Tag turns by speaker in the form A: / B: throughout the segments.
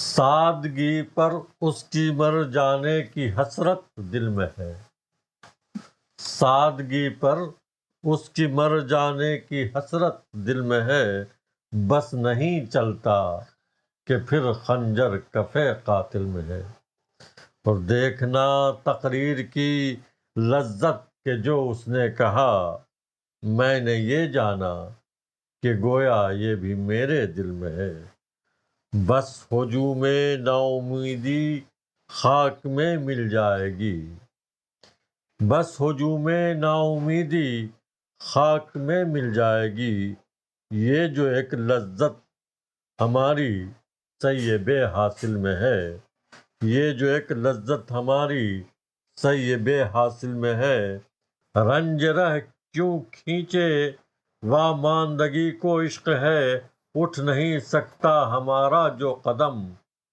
A: سادگی پر اس کی مر جانے کی حسرت دل میں ہے، سادگی پر اس کی مر جانے کی حسرت دل میں ہے، بس نہیں چلتا کہ پھر خنجر کف قاتل میں ہے۔ اور دیکھنا تقریر کی لذت کہ جو اس نے کہا، میں نے یہ جانا کہ گویا یہ بھی میرے دل میں ہے۔ بس ہجوم ناامیدی خاک میں مل جائے گی، بس ہجوم ناامیدی خاک میں مل جائے گی، یہ جو ایک لذت ہماری سعی بے حاصل میں ہے، یہ جو ایک لذت ہماری سعی بے حاصل میں ہے۔ رنج رہ کیوں کھینچے واماندگی کو عشق ہے، اٹھ نہیں سکتا ہمارا جو قدم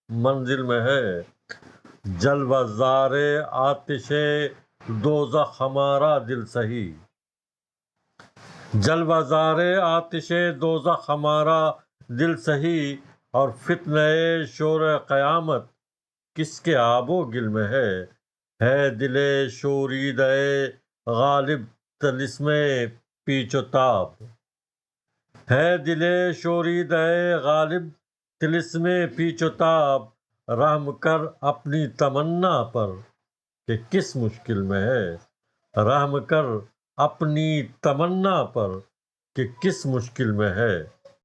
A: منزل میں ہے۔ جلوہ زار آتش دوزخ ہمارا دل سہی، جلوہ زار آتش دوزخ ہمارا دل سہی، اور فتنہ شور قیامت کس کے آب و گل میں ہے دل شوریدہ غالب طلسم پیچ و تاب، ہے دل شوریدہ غالب طلسم پیچ و تاب، رحم کر اپنی تمنا پر کہ کس مشکل میں ہے، رحم کر اپنی تمنا پر کہ کس مشکل میں ہے۔